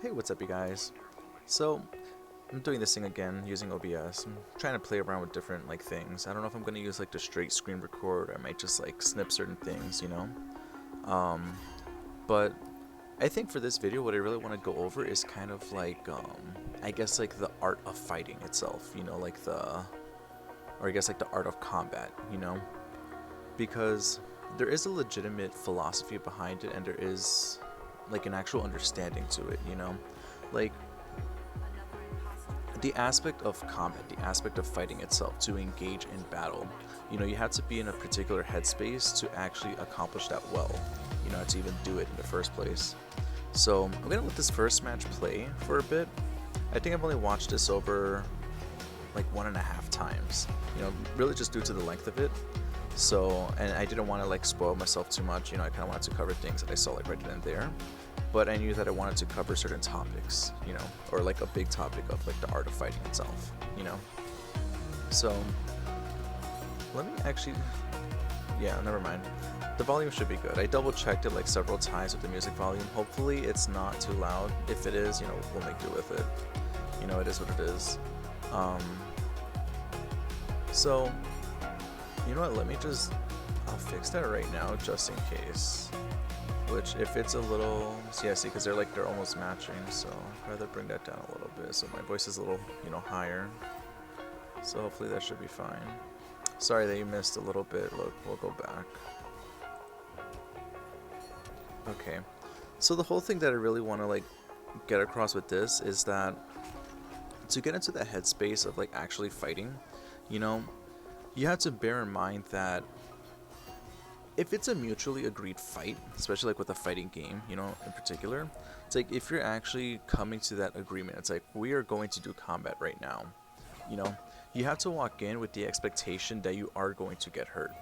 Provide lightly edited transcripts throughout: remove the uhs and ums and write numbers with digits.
Hey, what's up you guys? So, I'm doing this thing again using OBS. I'm trying to play around with different things. I don't know if I'm going to use the straight screen record or I might just snip certain things, you know? Um, but I think for this video what I really want to go over is kind of I guess the art of fighting itself, you know, or I guess the art of combat, you know? Because there is a legitimate philosophy behind it and there is an actual understanding to it, you know? Like, the aspect of combat, the aspect of fighting itself, to engage in battle, you know, you have to be in a particular headspace to actually accomplish that well, you know, to even do it in the first place. So I'm gonna let this first match play for a bit. I think I've only watched this over 1.5 times, you know, really just due to the length of it. So, and I didn't want to spoil myself too much, you know, I kind of wanted to cover things that I saw right then and there. But I knew that I wanted to cover certain topics, you know, or a big topic of the art of fighting itself, you know. So let me actually, yeah, never mind. The volume should be good. I double checked it several times with the music volume. Hopefully it's not too loud. If it is, you know, we'll make do with it. You know, it is what it is. So you know what, I'll fix that right now just in case. Which, if it's a little, yeah, see, because they're almost matching, so I'd rather bring that down a little bit so my voice is a little, you know, higher. So hopefully that should be fine. Sorry that you missed a little bit. Look, we'll go back. Okay, so the whole thing that I really want to get across with this is that to get into the headspace of actually fighting, you know, you have to bear in mind that if it's a mutually agreed fight, especially with a fighting game, you know, in particular, it's if you're actually coming to that agreement, it's we are going to do combat right now, you know, you have to walk in with the expectation that you are going to get hurt,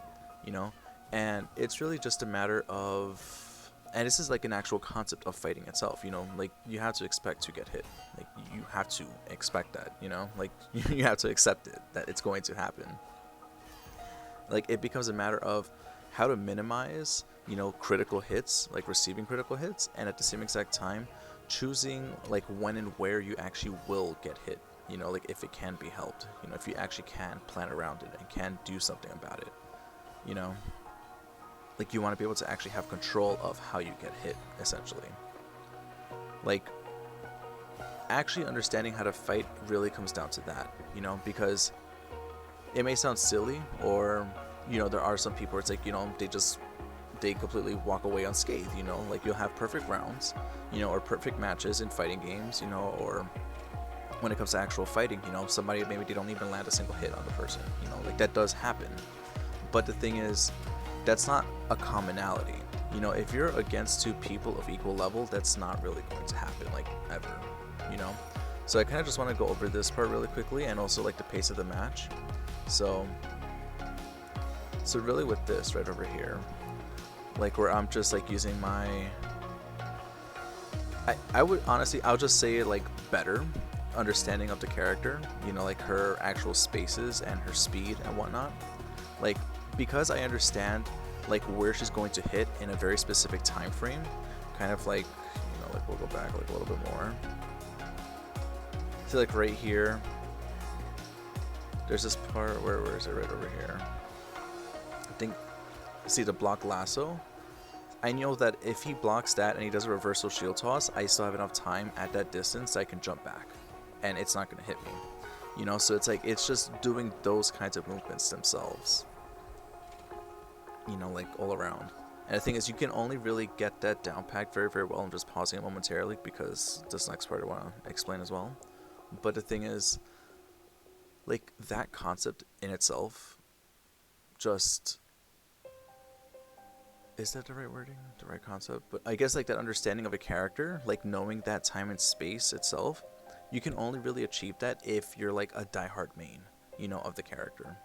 you know, and it's really just a matter of, and this is an actual concept of fighting itself, you know, you have to expect to get hit, you have to expect that, you know, you have to accept it, that it's going to happen. It becomes a matter of how to minimize, you know, critical hits, receiving critical hits, and at the same exact time choosing when and where you actually will get hit, you know, if it can be helped, you know, if you actually can plan around it and can do something about it, you know, you want to be able to actually have control of how you get hit, essentially. Actually understanding how to fight really comes down to that, you know, because it may sound silly, or, you know, there are some people where it's you know, they completely walk away unscathed, you know, you'll have perfect rounds, you know, or perfect matches in fighting games, you know, or when it comes to actual fighting, you know, somebody maybe they don't even land a single hit on the person, you know, that does happen. But the thing is, that's not a commonality, you know, if you're against two people of equal level, that's not really going to happen, ever, you know. So I kind of just want to go over this part really quickly, and also the pace of the match. So really with this right over here, where I'm just using my, I would honestly, I'll just say better understanding of the character, you know, her actual spaces and her speed and whatnot, because I understand where she's going to hit in a very specific time frame, kind of you know, we'll go back a little bit more. See, right here, there's this part where is it? Right over here. I think, see the block lasso? I know that if he blocks that and he does a reversal shield toss, I still have enough time at that distance that I can jump back, and it's not going to hit me, you know. So it's it's just doing those kinds of movements themselves, you know, all around. And the thing is, you can only really get that down packed very, very well. I'm just pausing it momentarily because this next part I want to explain as well. But the thing is, that concept in itself, just, is that the right wording? The right concept? But I guess that understanding of a character, knowing that time and space itself, you can only really achieve that if you're a diehard main, you know, of the character.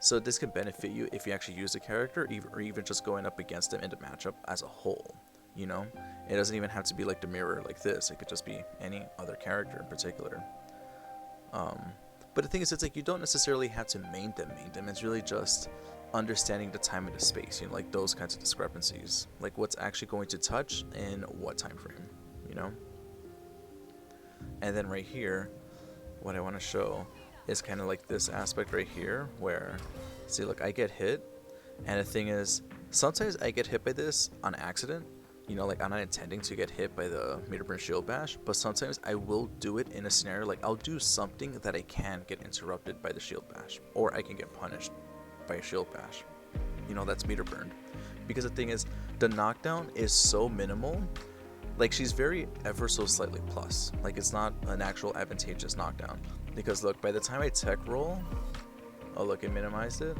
So this can benefit you if you actually use the character, or even just going up against them in the matchup as a whole, you know. It doesn't even have to be the mirror like this, it could just be any other character in particular. But the thing is, it's you don't necessarily have to main them. It's really just understanding the time and the space, you know, those kinds of discrepancies, what's actually going to touch in what time frame, you know. And then right here, what I want to show is kind of like this aspect right here where, see, look, I get hit, and the thing is, sometimes I get hit by this on accident, you know, like I'm not intending to get hit by the meter burn shield bash, but sometimes I will do it in a scenario, like I'll do something that I can get interrupted by the shield bash, or I can get punished by a shield bash, you know, that's meter burned. Because the thing is, the knockdown is so minimal, like she's very ever so slightly plus, like it's not an actual advantageous knockdown. Because look, by the time I tech roll, oh look, it minimized it.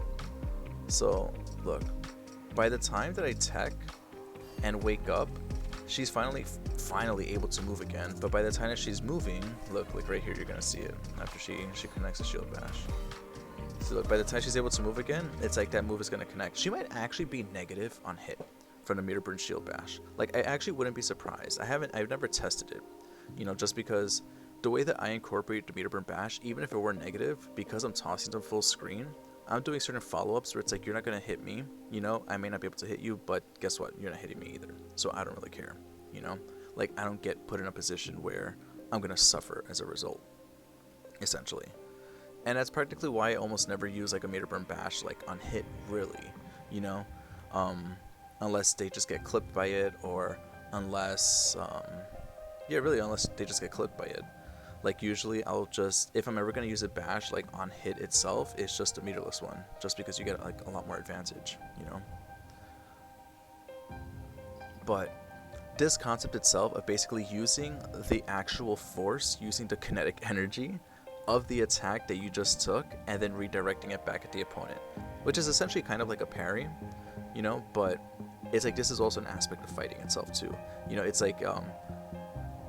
So look, by the time that I tech and wake up, she's finally able to move again. But by the time that she's moving, look, like right here, you're gonna see it after she connects the shield bash. So look, by the time she's able to move again, it's like that move is gonna connect. She might actually be negative on hit from the meter burn shield bash. Like I actually wouldn't be surprised. I've never tested it, you know, just because the way that I incorporate the meter burn bash, even if it were negative, because I'm tossing them full screen, I'm doing certain follow-ups where it's like, you're not going to hit me, you know, I may not be able to hit you, but guess what, you're not hitting me either, so I don't really care, you know, like I don't get put in a position where I'm going to suffer as a result, essentially. And that's practically why I almost never use like a meter burn bash like on hit, really, you know, unless they just get clipped by it, or unless yeah, really, unless they just get clipped by it. Like usually I'll just, if I'm ever going to use a bash like on hit itself, it's just a meterless one, just because you get like a lot more advantage, you know. But this concept itself of basically using the actual force, using the kinetic energy of the attack that you just took, and then redirecting it back at the opponent, which is essentially kind of like a parry, you know, but it's like this is also an aspect of fighting itself too, you know. It's like I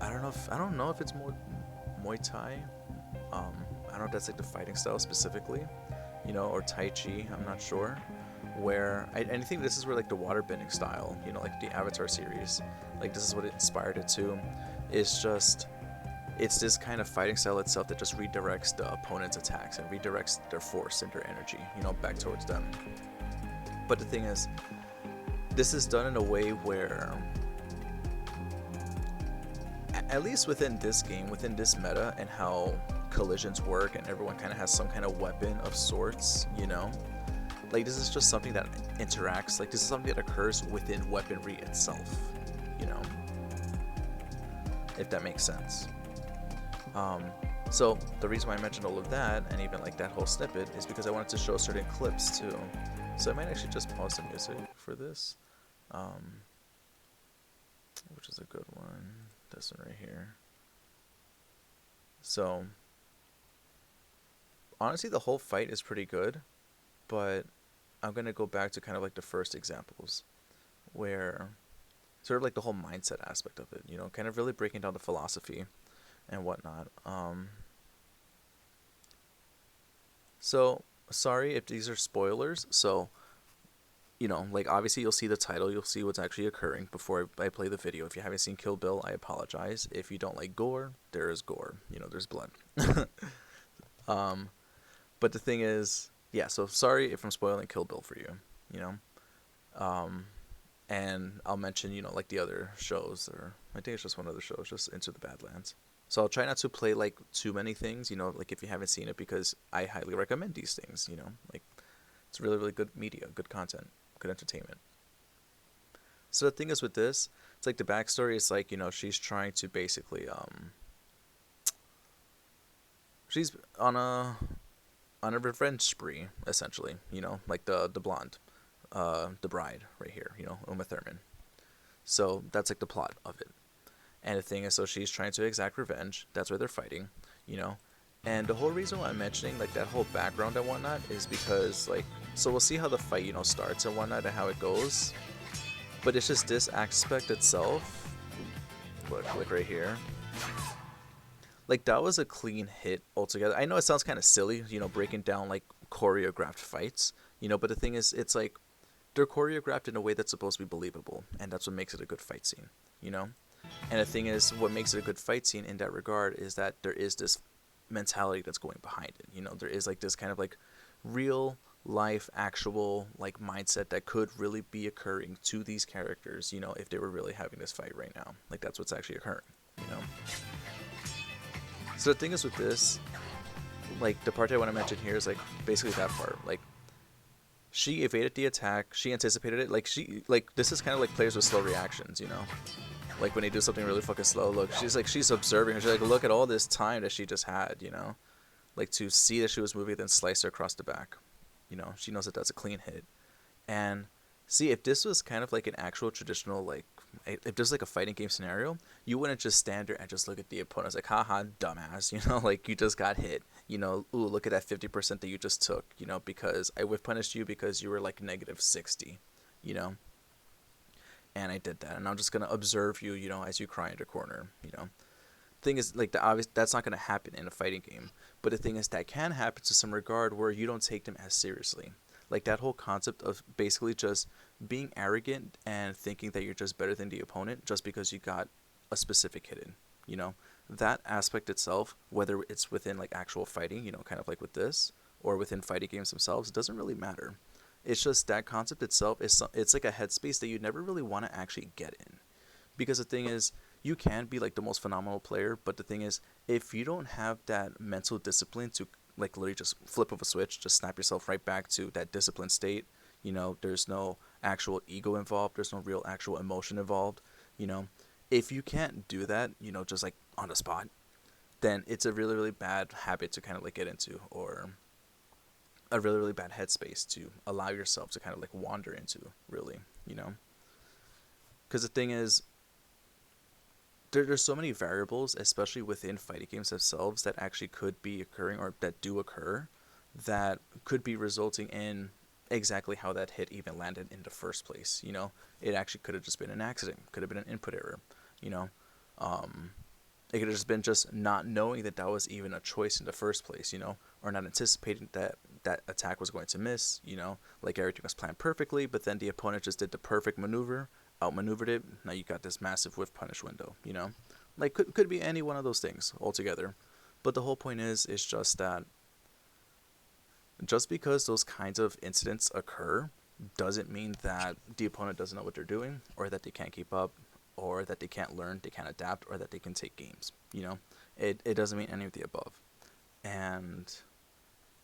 don't know if it's more Muay Thai. I don't know if that's like the fighting style specifically, you know, or Tai Chi. I'm not sure. Where I think this is where like the water bending style, you know, like the Avatar series, like this is what it inspired it to. It's this kind of fighting style itself that just redirects the opponent's attacks and redirects their force and their energy, you know, back towards them. But the thing is, this is done in a way where, at least within this game, within this meta, and how collisions work, and everyone kind of has some kind of weapon of sorts, you know, like this is just something that interacts, like this is something that occurs within weaponry itself, you know, if that makes sense. So the reason why I mentioned all of that, and even like that whole snippet, is because I wanted to show certain clips too. So I might actually just pause the music for this, which is a good one. This one right here. So honestly, the whole fight is pretty good, but I'm gonna go back to kind of like the first examples, where sort of like the whole mindset aspect of it, you know, kind of really breaking down the philosophy and whatnot. So sorry if these are spoilers. So, you know, like obviously you'll see the title, you'll see what's actually occurring before I play the video. If you haven't seen Kill Bill, I apologize. If you don't like gore, there is gore. You know, there's blood. But the thing is, yeah, so sorry if I'm spoiling Kill Bill for you, you know. And I'll mention, you know, like the other shows, or I think it's just one other show, it's just Into the Badlands. So I'll try not to play like too many things, you know, like if you haven't seen it, because I highly recommend these things, you know, like it's really, really good media, good content, good entertainment. So the thing is with this, it's like the backstory is like, you know, she's trying to basically, she's on a revenge spree, essentially, you know, like the blonde, the bride right here, you know, Uma Thurman. So that's like the plot of it. And the thing is, so she's trying to exact revenge. That's why they're fighting, you know. And the whole reason why I'm mentioning like that whole background and whatnot is because like, so we'll see how the fight, you know, starts and whatnot and how it goes. But it's just this aspect itself. Look, like right here. Like that was a clean hit altogether. I know it sounds kind of silly, you know, breaking down like choreographed fights, you know, but the thing is, it's like they're choreographed in a way that's supposed to be believable, and that's what makes it a good fight scene, you know. And the thing is, what makes it a good fight scene in that regard is that there is this mentality that's going behind it. You know, there is like this kind of like real life, actual like mindset that could really be occurring to these characters, you know, if they were really having this fight right now. Like that's what's actually occurring, you know. So the thing is with this, like the part I want to mention here is like basically that part. Like she evaded the attack, she anticipated it. Like this is kind of like players with slow reactions, you know. Like when they do something really fucking slow, look, she's observing her. She's like, look at all this time that she just had, you know, like to see that she was moving, then slice her across the back. You know, she knows that that's a clean hit. And see, if this was kind of like an actual traditional, like, if this was like a fighting game scenario, you wouldn't just stand there and just look at the opponent like, haha, dumbass, you know, like you just got hit, you know, ooh, look at that 50% that you just took, you know, because I would punish you because you were like negative 60, you know, and I did that, and I'm just gonna observe you, you know, as you cry in the corner, you know. Thing is, like the obvious, that's not gonna happen in a fighting game, but the thing is that can happen to some regard where you don't take them as seriously. Like that whole concept of basically just being arrogant and thinking that you're just better than the opponent just because you got a specific hit in, you know. That aspect itself, whether it's within like actual fighting, you know, kind of like with this, or within fighting games themselves, it doesn't really matter. It's just that concept itself is it's like a headspace that you never really want to actually get in, because the thing is, you can be like the most phenomenal player, but the thing is, if you don't have that mental discipline to like literally just flip of a switch, just snap yourself right back to that disciplined state, you know, there's no actual ego involved, there's no real actual emotion involved, you know. If you can't do that, you know, just like on the spot, then it's a really really bad habit to kind of like get into, or a really really bad headspace to allow yourself to kind of like wander into, really, you know. Because the thing is, there's so many variables, especially within fighting games themselves, that actually could be occurring or that do occur, that could be resulting in exactly how that hit even landed in the first place. You know, it actually could have just been an accident, could have been an input error. You know, um, it could have just been just not knowing that that was even a choice in the first place. You know, or not anticipating that that attack was going to miss. You know, like everything was planned perfectly, but then the opponent just did the perfect maneuver, outmaneuvered it. Now you got this massive whiff punish window. You know, like could be any one of those things altogether. But the whole point is just that just because those kinds of incidents occur doesn't mean that the opponent doesn't know what they're doing, or that they can't keep up, or that they can't learn, they can't adapt, or that they can take games. You know, it doesn't mean any of the above. And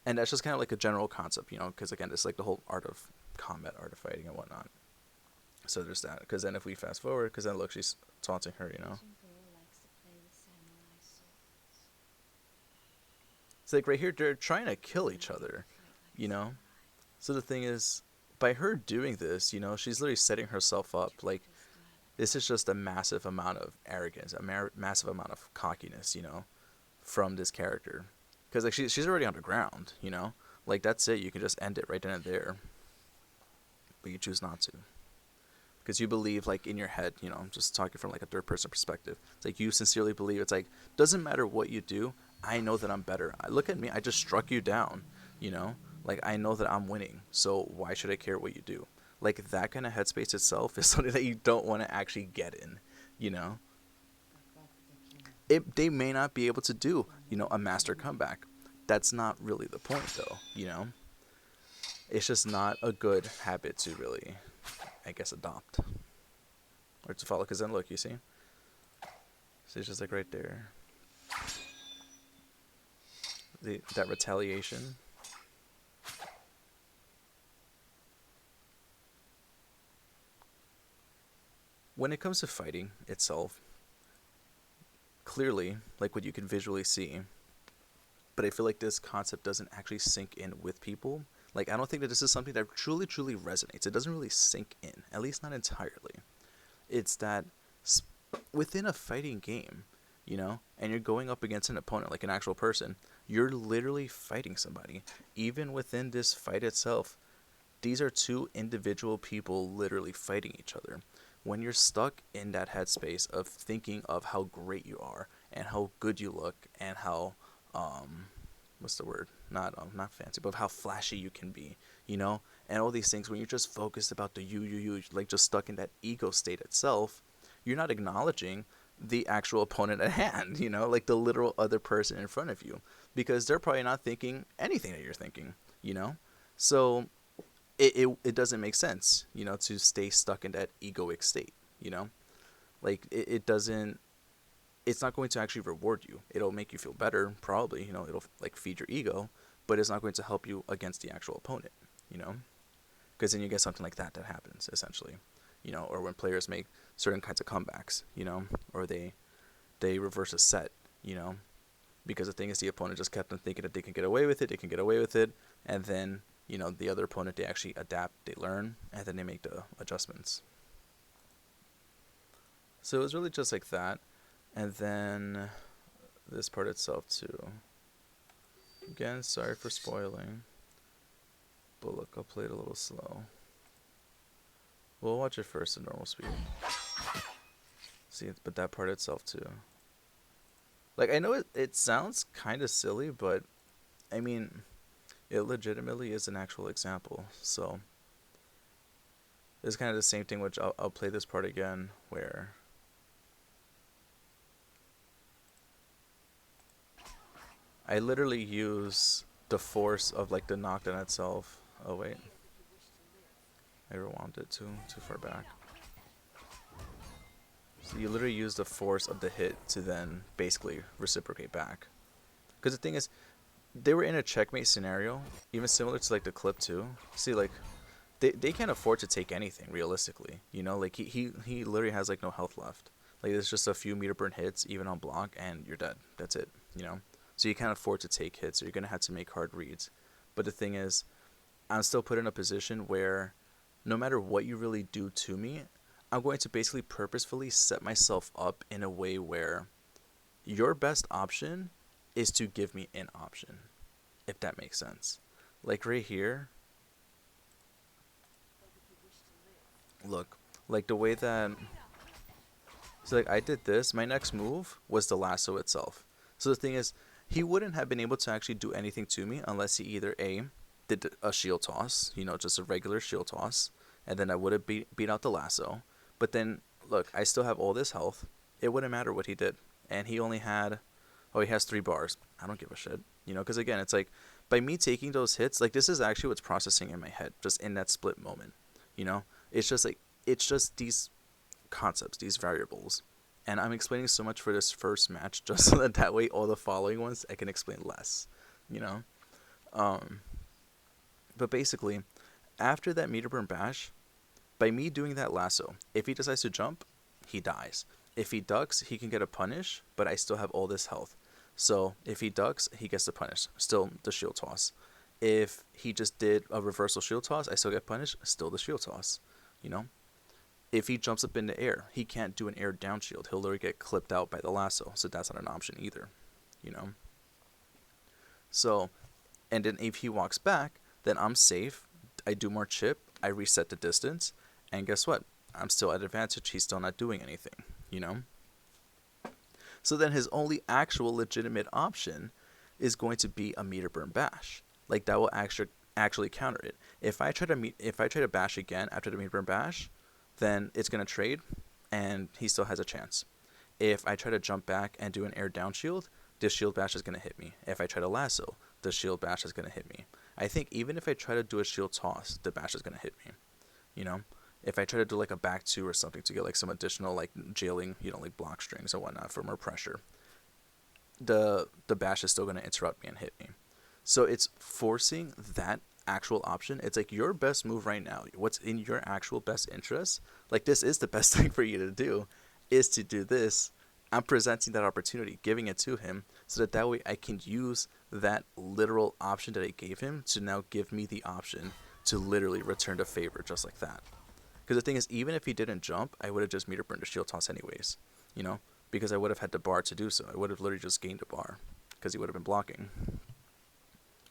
that's just kind of like a general concept, you know, because again, it's like the whole art of combat, art of fighting, and whatnot. So there's that. Because then if we fast forward, because then look, she's taunting her, you know. It's like right here, they're trying to kill each other, you know. So the thing is, by her doing this, you know, she's literally setting herself up. Like this is just a massive amount of arrogance, a massive amount of cockiness, you know, from this character. Because like she's already on the ground, you know. Like that's it. You can just end it right then and there, but you choose not to. Because you believe, like in your head, you know, I'm just talking from like a third person perspective. It's like you sincerely believe. It's like doesn't matter what you do. I know that I'm better. Look at me. I just struck you down. You know, like I know that I'm winning. So why should I care what you do? Like that kind of headspace itself is something that you don't want to actually get in. You know, they may not be able to do, you know, a master comeback. That's not really the point, though. You know, it's just not a good habit to really, I guess, adopt or to follow. Because then look, you see, so it's just like right there, that retaliation. When it comes to fighting itself, clearly, like what you can visually see, but I feel like this concept doesn't actually sink in with people. Like I don't think that this is something that truly, truly resonates. It doesn't really sink in, at least not entirely. It's that within a fighting game, you know, and you're going up against an opponent like an actual person, you're literally fighting somebody. Even within this fight itself, these are two individual people literally fighting each other. When you're stuck in that headspace of thinking of how great you are and how good you look and how what's the word? Not fancy, but how flashy you can be, you know, and all these things. When you're just focused about the you, like just stuck in that ego state itself, you're not acknowledging the actual opponent at hand, you know, like the literal other person in front of you, because they're probably not thinking anything that you're thinking, you know. So it doesn't make sense, you know, to stay stuck in that egoic state, you know, like it doesn't. it's not going to actually reward you. It'll make you feel better, probably, you know, it'll like feed your ego, but it's not going to help you against the actual opponent, you know? Because then you get something like that happens, essentially, you know, or when players make certain kinds of comebacks, you know, or they reverse a set, you know, because the thing is the opponent just kept on thinking that they can get away with it, and then, you know, the other opponent, they actually adapt, they learn, and then they make the adjustments. So it was really just like that. And then this part itself too. Again, sorry for spoiling. But look, I'll play it a little slow. We'll watch it first in normal speed. See, but that part itself too. Like, I know it sounds kind of silly, but I mean, it legitimately is an actual example. So it's kind of the same thing, which I'll play this part again, where I literally use the force of like the knockdown itself. Oh wait, I rewound it too far back. So you literally use the force of the hit to then basically reciprocate back. Because the thing is, they were in a checkmate scenario, even similar to like the clip too. See, like they can't afford to take anything realistically. You know, like he literally has like no health left. Like there's just a few meter burn hits even on block and you're dead. That's it. You know, so you can't afford to take hits. So you're gonna have to make hard reads. But the thing is, I'm still put in a position where no matter what you really do to me, I'm going to basically purposefully set myself up in a way where your best option is to give me an option, if that makes sense. Like right here, look, like the way that, so like I did this, my next move was the lasso itself. So the thing is, he wouldn't have been able to actually do anything to me unless he either A, did a shield toss, you know, just a regular shield toss, and then I would have beat out the lasso. But then, look, I still have all this health. It wouldn't matter what he did. And he only had, oh, he has 3 bars. I don't give a shit. You know, because again, it's like, by me taking those hits, like, this is actually what's processing in my head, just in that split moment. You know? It's just like, it's just these concepts, these variables. And I'm explaining so much for this first match, just so that way all the following ones I can explain less. You know? But basically, after that meter burn bash, by me doing that lasso, if he decides to jump, he dies. If he ducks, he can get a punish, but I still have all this health. So if he ducks, he gets the punish. Still the shield toss. If he just did a reversal shield toss, I still get punished. Still the shield toss. You know? If he jumps up in the air, he can't do an air down shield. He'll literally get clipped out by the lasso. So that's not an option either. You know? So, and then if he walks back, then I'm safe. I do more chip. I reset the distance. And guess what? I'm still at advantage. He's still not doing anything, you know? So then his only actual legitimate option is going to be a meter burn bash. Like that will actually counter it. If I try to bash again after the meter burn bash, then it's going to trade and he still has a chance. If I try to jump back and do an air down shield, this shield bash is going to hit me. If I try to lasso, the shield bash is going to hit me. I think even if I try to do a shield toss, the bash is going to hit me, you know? If I try to do like a back 2 or something to get like some additional like jailing, you know, like block strings or whatnot for more pressure, the bash is still going to interrupt me and hit me. So it's forcing that actual option. It's like your best move right now, what's in your actual best interest, like this is the best thing for you to do, is to do this. I'm presenting that opportunity, giving it to him, so that way I can use that literal option that I gave him to now give me the option to literally return the favor just like that. Because the thing is, even if he didn't jump, I would have just meter burned a shield toss anyways, you know, because I would have had the bar to do so. I would have literally just gained a bar because he would have been blocking.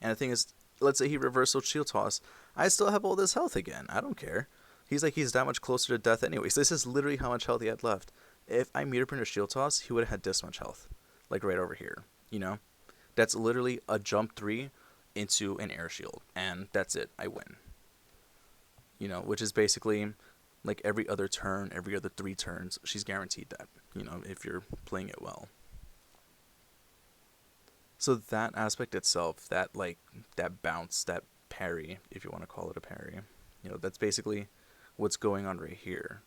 And the thing is, let's say he reversal shield toss, I still have all this health again. I don't care. He's that much closer to death anyways. This is literally how much health he had left. If I meter burned a shield toss, he would have had this much health, like right over here, you know. That's literally a jump 3 into an air shield, and that's it. I win. You know, which is basically like every other turn, every other 3 turns, she's guaranteed that, you know, if you're playing it well. So that aspect itself, that like, that bounce, that parry, if you want to call it a parry, you know, that's basically what's going on right here.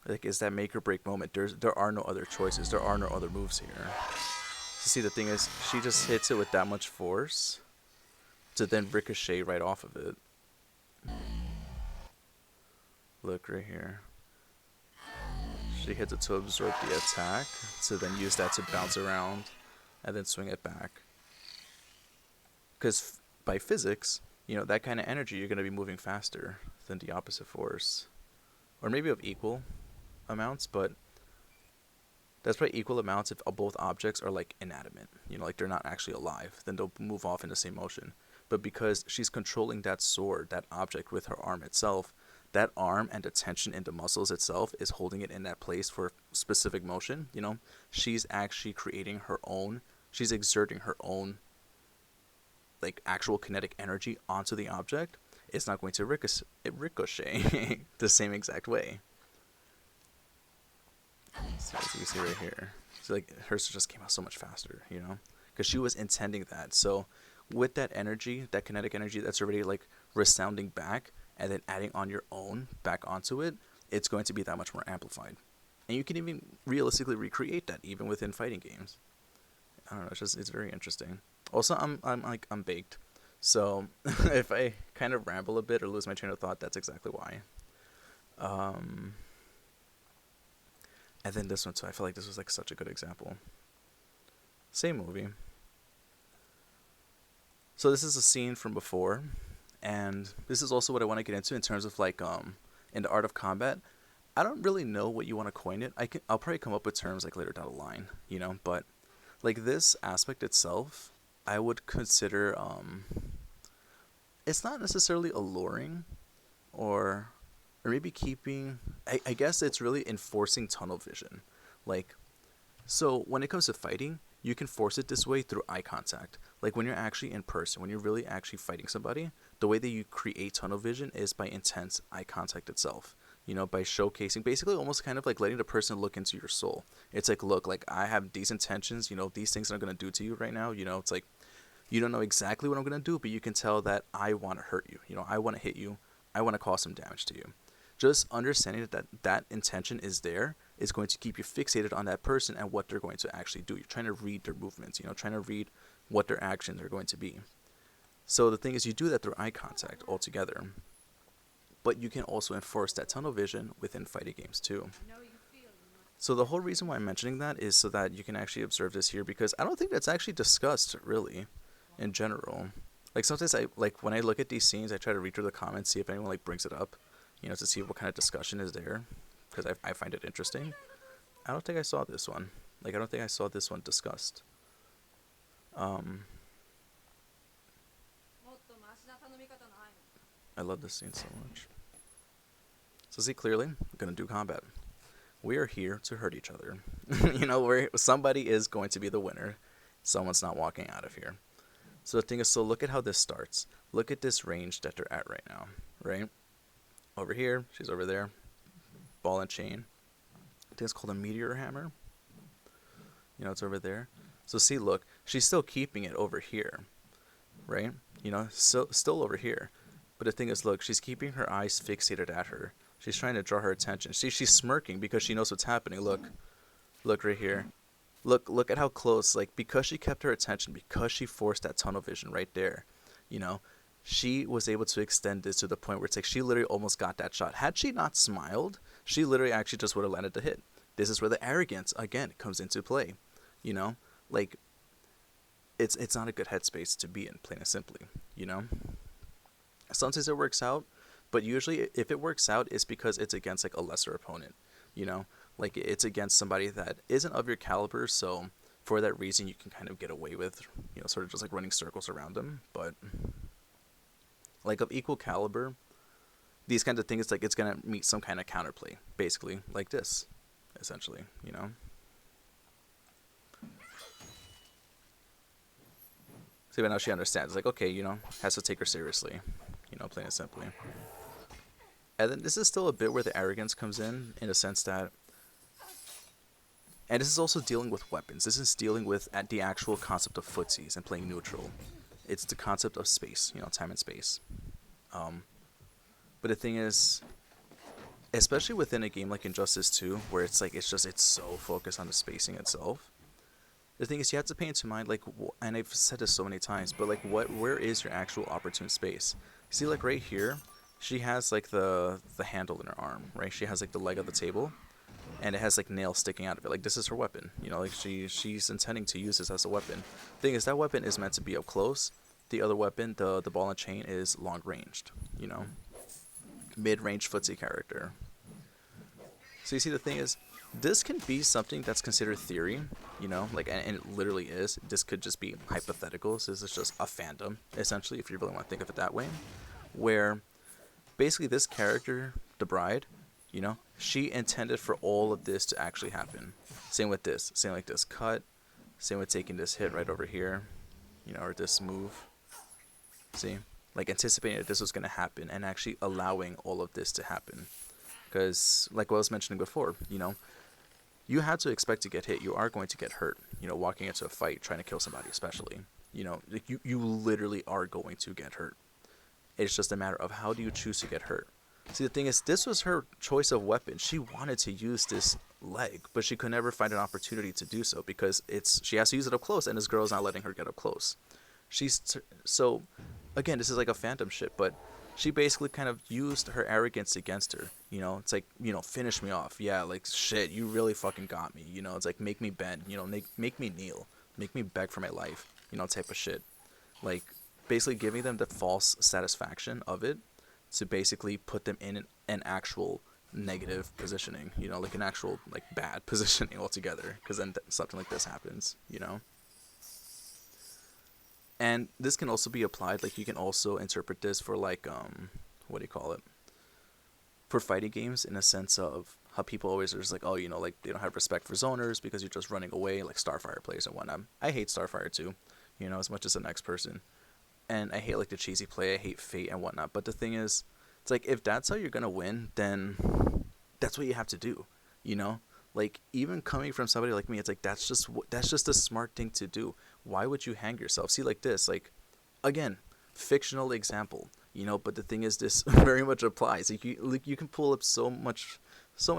Like, is that make or break moment. There are no other choices. There are no other moves here. So see, the thing is, she just hits it with that much force to then ricochet right off of it. Look right here. She hits it to absorb the attack, to then use that to bounce around and then swing it back. Because by physics, you know, that kind of energy, you're going to be moving faster than the opposite force. Or maybe of equal amounts, but that's probably equal amounts if both objects are like inanimate. You know, like they're not actually alive. Then they'll move off in the same motion. But because she's controlling that sword, that object with her arm itself, that arm and the tension in the muscles itself is holding it in that place for specific motion. You know, she's actually creating her own, she's exerting her own like actual kinetic energy onto the object. It's not going to ricochet the same exact way. So as you can see right here, so like hers just came out so much faster, you know, because she was intending that. So with that energy, that kinetic energy that's already like resounding back, and then adding on your own back onto it, it's going to be that much more amplified. And you can even realistically recreate that even within fighting games. I don't know, it's very interesting. Also, I'm baked. So if I kind of ramble a bit or lose my train of thought, that's exactly why. And then this one too, I feel like this was like such a good example. Same movie. So this is a scene from before, and this is also what I want to get into in terms of like in the art of combat. I don't really know what you want to coin it. I'll probably come up with terms like later down the line, you know, but like this aspect itself, I would consider it's not necessarily alluring or maybe keeping, I guess it's really enforcing tunnel vision. Like, so when it comes to fighting, you can force it this way through eye contact. Like when you're actually in person, when you're really actually fighting somebody, the way that you create tunnel vision is by intense eye contact itself. You know, by showcasing, basically almost kind of like letting the person look into your soul. It's like, look, like I have these intentions, you know, these things that I'm going to do to you right now. You know, it's like, you don't know exactly what I'm going to do, but you can tell that I want to hurt you. You know, I want to hit you. I want to cause some damage to you. Just understanding that intention is there is going to keep you fixated on that person and what they're going to actually do. You're trying to read their movements, you know, trying to read what their actions are going to be. So the thing is, you do that through eye contact altogether. But you can also enforce that tunnel vision within fighting games too. So the whole reason why I'm mentioning that is so that you can actually observe this here, because I don't think that's actually discussed really in general. Like sometimes when I look at these scenes, I try to read through the comments, see if anyone like brings it up, you know, to see what kind of discussion is there, because I find it interesting. I don't think I saw this one. Like, I don't think I saw this one discussed. I love this scene so much. So see, clearly, I'm going to do combat. We are here to hurt each other. You know, somebody is going to be the winner. Someone's not walking out of here. So the thing is, so look at how this starts. Look at this range that they're at right now, right? Over here, she's over there. Ball and chain. I think it's called a meteor hammer. You know, it's over there. So see, look, she's still keeping it over here, right? You know, still over here. But the thing is, look, she's keeping her eyes fixated at her. She's trying to draw her attention. See, she's smirking because she knows what's happening. Look right here. Look at how close, like, because she kept her attention, because she forced that tunnel vision right there, you know, she was able to extend this to the point where it's like she literally almost got that shot. Had she not smiled, she literally actually just would have landed the hit. This is where the arrogance, again, comes into play, you know, like, it's not a good headspace to be in, plain and simply, you know. Sometimes it works out, but usually if it works out, it's because it's against like a lesser opponent, you know, like it's against somebody that isn't of your caliber. So for that reason, you can kind of get away with, you know, sort of just like running circles around them. But like of equal caliber, these kinds of things, like it's going to meet some kind of counterplay, basically like this, essentially, you know. See, but now she understands, like, okay, you know, has to take her seriously, you know, plain and simply. And then this is still a bit where the arrogance comes in a sense that, and this is also dealing with weapons. This is dealing with the actual concept of footsies and playing neutral. It's the concept of space, you know, time and space. But the thing is, especially within a game like Injustice 2, where it's like it's so focused on the spacing itself. The thing is, you have to pay into mind, like, and I've said this so many times, but like, where is your actual opportune space? See, like right here, she has like the handle in her arm, right? She has like the leg of the table, and it has like nails sticking out of it. Like this is her weapon, you know. Like she's intending to use this as a weapon. Thing is, that weapon is meant to be up close. The other weapon, the ball and chain, is long ranged. You know, mid range footsie character. So you see, the thing is, this can be something that's considered theory, you know, like, and it literally is. This could just be hypothetical. So this is just a fandom, essentially, if you really want to think of it that way, where basically this character, the bride, you know, she intended for all of this to actually happen. Same with this, same like this cut, same with taking this hit right over here, you know, or this move. See, like anticipating that this was going to happen and actually allowing all of this to happen. Because, like what I was mentioning before, you know, you had to expect to get hit. You are going to get hurt, you know, walking into a fight, trying to kill somebody, especially. You know, like you literally are going to get hurt. It's just a matter of how do you choose to get hurt. See, the thing is, this was her choice of weapon. She wanted to use this leg, but she could never find an opportunity to do so because she has to use it up close, and this girl's not letting her get up close. So, again, this is like a phantom shit, but she basically kind of used her arrogance against her. You know, it's like, you know, finish me off. Yeah, like, shit, you really fucking got me. You know, it's like, make me bend. You know, make me kneel. Make me beg for my life. You know, type of shit. Like, basically giving them the false satisfaction of it to basically put them in an actual negative positioning. You know, like an actual, like, bad positioning altogether. Because then something like this happens, you know? And this can also be applied, like, you can also interpret this for, like, what do you call it? For fighting games, in a sense of how people always are just like, oh, you know, like, they don't have respect for zoners because you're just running away, like Starfire plays and whatnot. I hate Starfire too, you know, as much as the next person. And I hate, like, the cheesy play, I hate Fate and whatnot. But the thing is, it's like, if that's how you're gonna win, then that's what you have to do, you know? Like, even coming from somebody like me, it's like, that's just a smart thing to do. Why would you hang yourself? See, like this, like, again, fictional example, you know, but the thing is, this very much applies. Like, you can pull up so much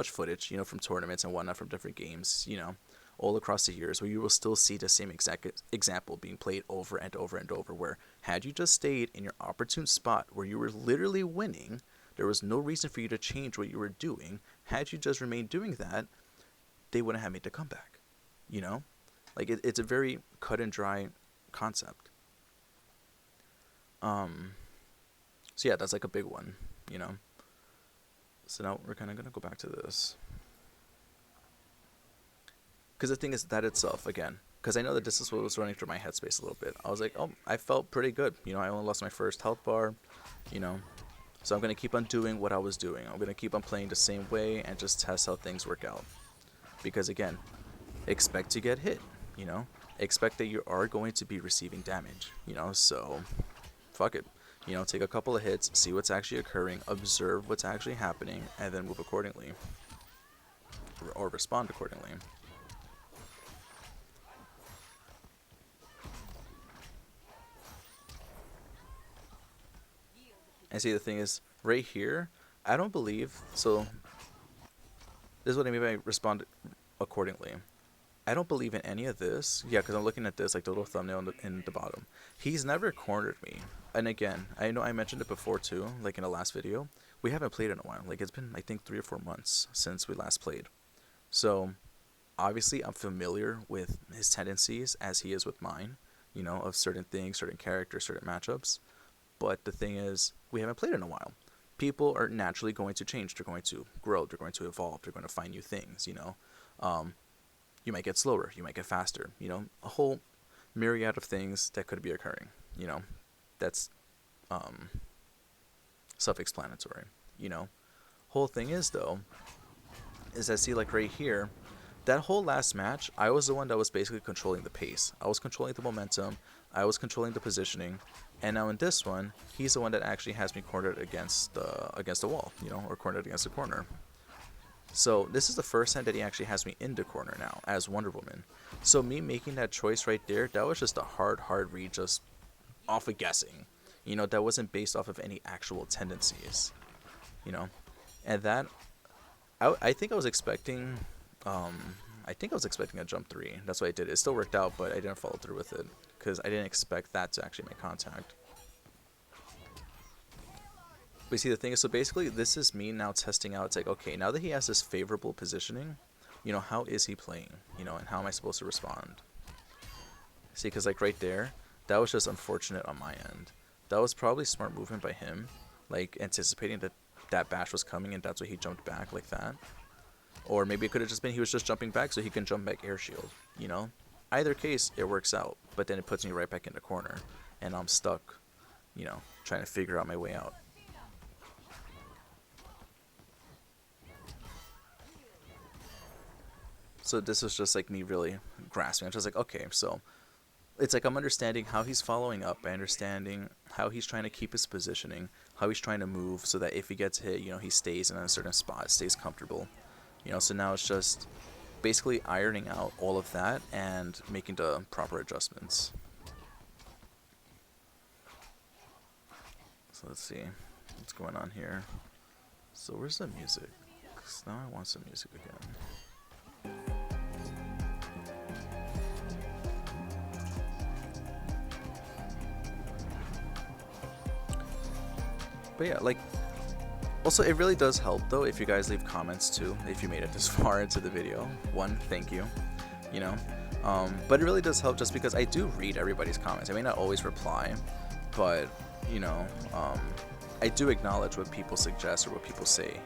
footage, you know, from tournaments and whatnot, from different games, you know, all across the years, where you will still see the same exact example being played over and over and over, where had you just stayed in your opportune spot where you were literally winning, there was no reason for you to change what you were doing. Had you just remained doing that, they wouldn't have made the comeback, you know? Like, it's a very cut and dry concept. So yeah, that's like a big one, you know? So now we're kind of going to go back to this. Because the thing is, that itself, again, because I know that this is what was running through my headspace a little bit. I was like, oh, I felt pretty good. You know, I only lost my first health bar, you know? So I'm going to keep on doing what I was doing. I'm going to keep on playing the same way and just test how things work out. Because, again, expect to get hit, you know? Expect that you are going to be receiving damage, you know? So, fuck it. You know, take a couple of hits, see what's actually occurring, observe what's actually happening, and then move accordingly. Or respond accordingly. And see, the thing is, right here, I don't believe, so this is what I mean by respond accordingly. I don't believe in any of this. Yeah, because I'm looking at this, like the little thumbnail in the bottom. He's never cornered me. And again, I know I mentioned it before too, like in the last video. We haven't played in a while. Like, it's been, I think, 3 or 4 months since we last played. So, obviously, I'm familiar with his tendencies as he is with mine, you know, of certain things, certain characters, certain matchups. But the thing is, we haven't played in a while. People are naturally going to change. They're going to grow. They're going to evolve. They're going to find new things, you know. You might get slower. You might get faster. You know, a whole myriad of things that could be occurring. You know, that's self-explanatory. You know, whole thing is, though, is I see, like, right here, that whole last match, I was the one that was basically controlling the pace. I was controlling the momentum. I was controlling the positioning. And now in this one, he's the one that actually has me cornered against the wall, you know, or cornered against the corner. So this is the first time that he actually has me in the corner now as Wonder Woman. So me making that choice right there, that was just a hard read, just off of guessing. You know, that wasn't based off of any actual tendencies. You know, and that I think I was expecting, um, I think I was expecting a jump 3. That's what I did. It still worked out, but I didn't follow through with it because I didn't expect that to actually make contact. But see, the thing is, so basically, this is me now testing out. It's like, okay, now that he has this favorable positioning, how is he playing? And how am I supposed to respond? See, because like right there, that was just unfortunate on my end. That was probably smart movement by him, like anticipating that that bash was coming, and that's why he jumped back like that. Or maybe it could have just been he was just jumping back so he can jump back air shield. Either case, it works out, but then it puts me right back in the corner, and I'm stuck, trying to figure out my way out. So this was just like me really grasping. I'm just like, okay, so it's like I'm understanding how he's following up, by understanding how he's trying to keep his positioning, how he's trying to move so that if he gets hit, he stays in a certain spot, stays comfortable. So now it's just basically ironing out all of that and making the proper adjustments. So let's see what's going on here. So where's the music? 'Cause now I want some music again. But yeah, like, also it really does help though if you guys leave comments too, if you made it this far into the video. One, thank you. You know, but it really does help just because I do read everybody's comments. I may not always reply, but I do acknowledge what people suggest or what people say.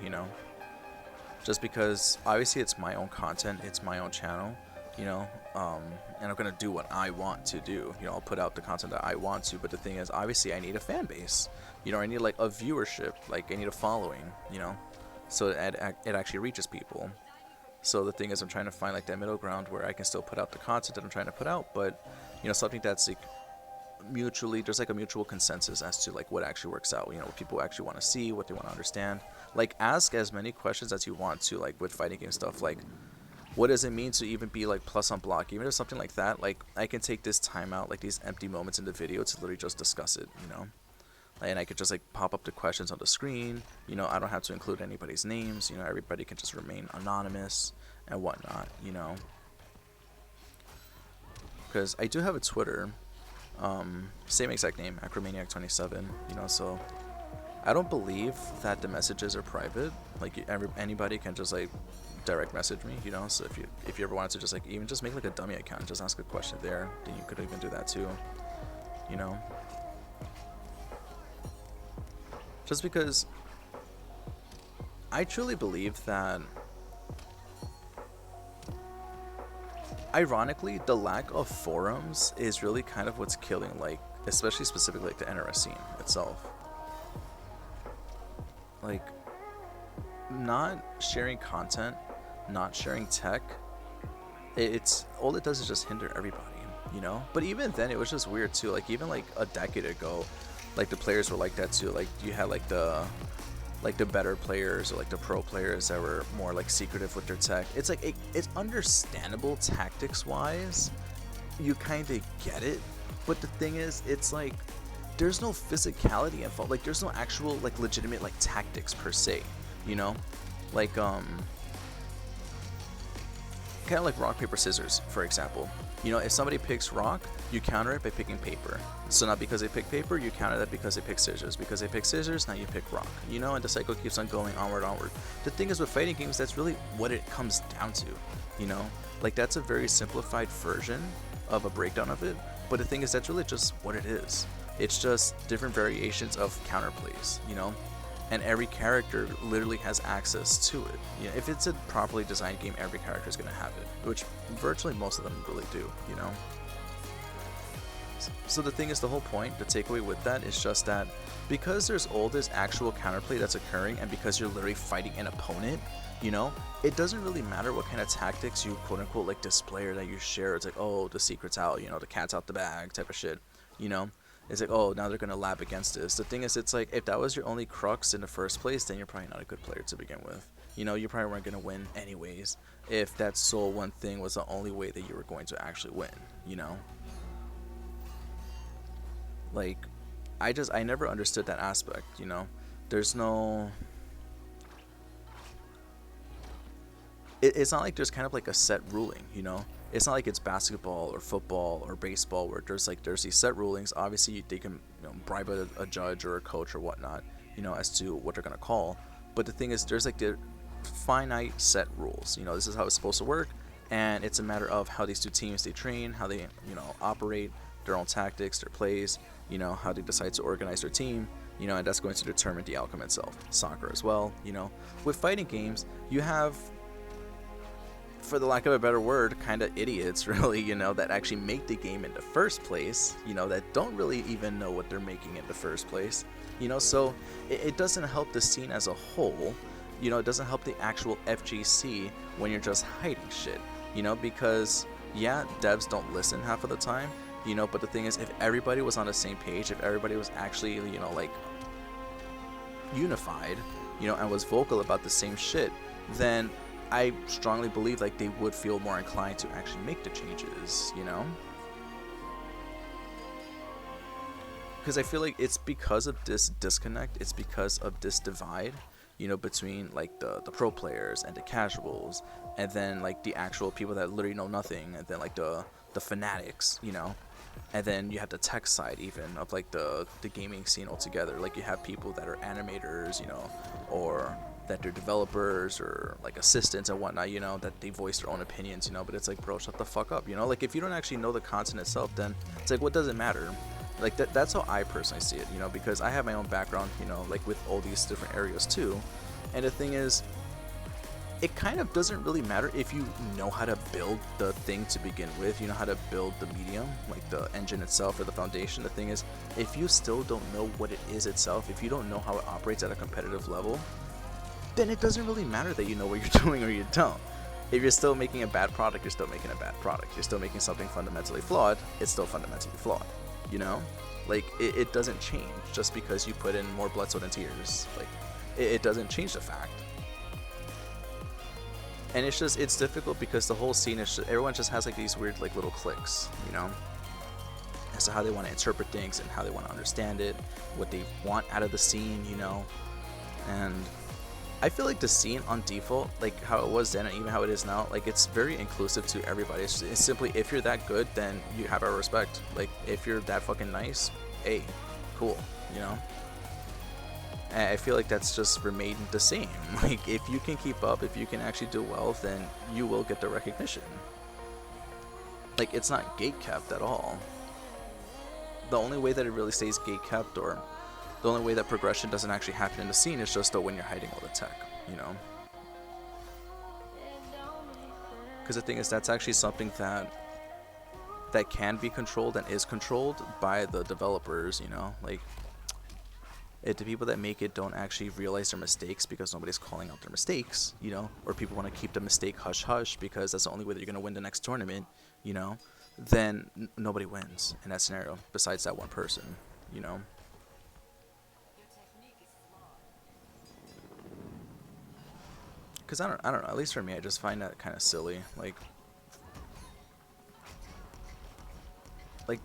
Just because obviously it's my own content, it's my own channel. And I'm gonna do what I want to do. I'll put out the content that I want to, but the thing is, obviously I need a fan base. I need like a viewership, like I need a following, so it actually reaches people. So the thing is, I'm trying to find like that middle ground where I can still put out the content that I'm trying to put out, but something that's like mutually, there's like a mutual consensus as to like what actually works out, what people actually want to see, what they want to understand. Like, ask as many questions as you want to, like with fighting game stuff, like what does it mean to even be like plus on block, even if something like that. Like, I can take this time out, like these empty moments in the video, to literally just discuss it, and I could just like pop up the questions on the screen. I don't have to include anybody's names. Everybody can just remain anonymous and whatnot. Because I do have a Twitter, same exact name, Acromaniac27. So I don't believe that the messages are private. Like, anybody can just like direct message me. So if you ever wanted to just like even just make like a dummy account and just ask a question there, then you could even do that too. Just because I truly believe that, ironically, the lack of forums is really kind of what's killing, like, especially specifically like the NRS scene itself. Like, not sharing content, not sharing tech, it's all it does is just hinder everybody, But even then, it was just weird too. Like, even like a decade ago, like the players were like that too. Like, you had like the better players or like the pro players that were more like secretive with their tech. It's like it's understandable tactics wise. You kind of get it, but the thing is, it's like there's no physicality involved. Like, there's no actual like legitimate like tactics per se. Like kind of like rock paper scissors, for example. If somebody picks rock, you counter it by picking paper. So not because they pick paper, you counter that because they pick scissors. Because they pick scissors, now you pick rock. And the cycle keeps on going onward. The thing is, with fighting games, that's really what it comes down to. Like, that's a very simplified version of a breakdown of it. But the thing is, that's really just what it is. It's just different variations of counterplays. And every character literally has access to it. If it's a properly designed game, every character is going to have it, which virtually most of them really do, So the thing is, the whole point, the takeaway with that is just that because there's all this actual counterplay that's occurring, and because you're literally fighting an opponent, it doesn't really matter what kind of tactics you quote-unquote like display or that you share. It's like, oh, the secret's out, the cat's out the bag type of shit, It's like, oh, now they're going to lab against this. The thing is, it's like, if that was your only crux in the first place, then you're probably not a good player to begin with. You probably weren't going to win anyways if that sole one thing was the only way that you were going to actually win, Like, I never understood that aspect, There's no... it's not like there's kind of like a set ruling, you know. It's not like it's basketball or football or baseball where there's these set rulings. Obviously they can, you know, bribe a judge or a coach or whatnot, you know, as to what they're gonna call. But the thing is, there's like the finite set rules. You know, this is how it's supposed to work, and it's a matter of how these two teams they train, how they, you know, operate, their own tactics, their plays, you know, how they decide to organize their team, you know, and that's going to determine the outcome itself. Soccer as well, you know. With fighting games, you have, for the lack of a better word, kind of idiots, really, you know, that actually make the game in the first place, you know, that don't really even know what they're making in the first place, you know. So it doesn't help the scene as a whole, you know. It doesn't help the actual FGC when you're just hiding shit, you know, because yeah, devs don't listen half of the time, you know, but the thing is, if everybody was on the same page, if everybody was actually, you know, like unified, you know, and was vocal about the same shit, then I strongly believe like they would feel more inclined to actually make the changes, you know. Because I feel like it's because of this disconnect, it's because of this divide, you know, between like the pro players and the casuals, and then like the actual people that literally know nothing, and then like the fanatics, you know. And then you have the tech side even of like the gaming scene altogether. Like you have people that are animators, you know, or that they're developers or like assistants and whatnot, you know, that they voice their own opinions, you know. But it's like, bro, shut the fuck up, you know. Like if you don't actually know the content itself, then it's like, what does it matter? Like that's how I personally see it, you know, because I have my own background, you know, like with all these different areas too. And the thing is, it kind of doesn't really matter if you know how to build the thing to begin with, you know how to build the medium, like the engine itself or the foundation. The thing is, if you still don't know what it is itself, if you don't know how it operates at a competitive level, then it doesn't really matter that you know what you're doing or you don't. If you're still making a bad product, you're still making a bad product. You're still making something fundamentally flawed, it's still fundamentally flawed, you know? Like, it doesn't change just because you put in more blood, sweat, and tears. Like, it doesn't change the fact. And it's difficult because the whole scene is everyone just has like these weird like little cliques, you know, as to how they want to interpret things and how they want to understand it, what they want out of the scene, you know. And I feel like the scene on default, like how it was then and even how it is now, like it's very inclusive to everybody. It's simply, if you're that good, then you have our respect. Like if you're that fucking nice, hey, cool, you know. And I feel like that's just remained the same. Like if you can keep up, if you can actually do well, then you will get the recognition. Like it's not gatekept at all. The only way that it really stays gatekept, or the only way that progression doesn't actually happen in the scene, is just when you're hiding all the tech, you know. Because the thing is, that's actually something that can be controlled and is controlled by the developers, you know. Like the people that make it don't actually realize their mistakes because nobody's calling out their mistakes, you know, or people want to keep the mistake hush hush because that's the only way that you're going to win the next tournament, you know. Then nobody wins in that scenario besides that one person, you know. Because I don't know, at least for me, I just find that kind of silly. Like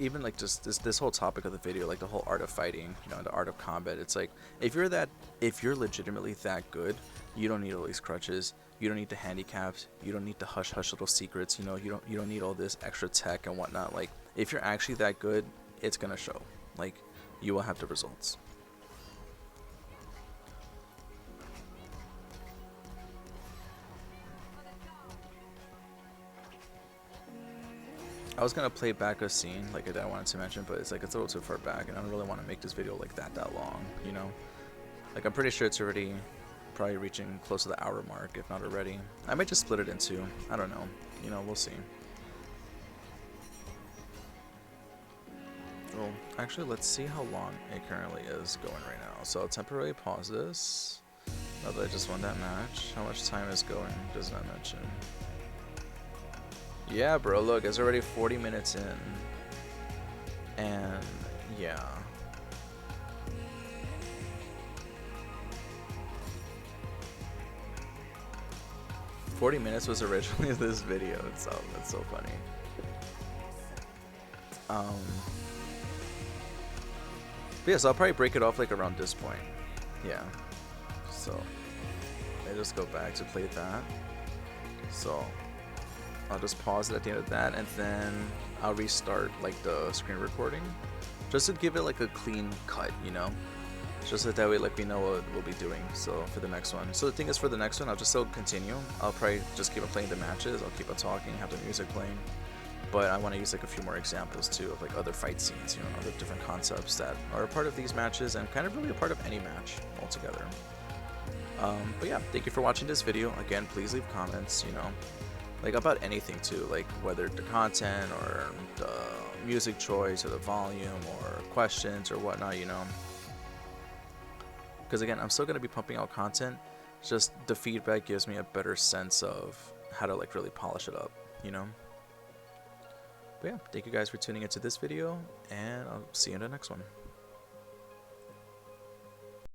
even like just this whole topic of the video, like the whole art of fighting, you know, the art of combat. It's like, if you're legitimately that good, you don't need all these crutches, you don't need the handicaps, you don't need the hush hush little secrets, you know, you don't need all this extra tech and whatnot. Like if you're actually that good, it's gonna show. Like you will have the results. I was gonna play back a scene like I wanted to mention, but it's like it's a little too far back, and I don't really want to make this video like that long, you know. Like I'm pretty sure it's already probably reaching close to the hour mark, if not already. I might just split it in two. I don't know. You know, we'll see. Well, actually, let's see how long it currently is going right now. So I'll temporarily pause this. Now that I just won that match. How much time is going? Does not mention. Yeah, bro, look, it's already 40 minutes in. And, yeah. "40 minutes was originally this video itself." That's so funny. But yeah, so I'll probably break it off like around this point. Yeah. So I just go back to play that. So I'll just pause it at the end of that, and then I'll restart like the screen recording, just to give it like a clean cut, you know, just so that way like we know what we'll be doing. So for the next one, so the thing is, for the next one, I'll just still continue. I'll probably just keep on playing the matches. I'll keep on talking, have the music playing, but I want to use like a few more examples too of like other fight scenes, you know, other different concepts that are a part of these matches and kind of really a part of any match altogether. But yeah, thank you for watching this video. Again, please leave comments, you know, like about anything too, like whether the content or the music choice or the volume or questions or whatnot, you know, because again, I'm still going to be pumping out content. Just the feedback gives me a better sense of how to like really polish it up, you know. But yeah, thank you guys for tuning into this video, and I'll see you in the next one.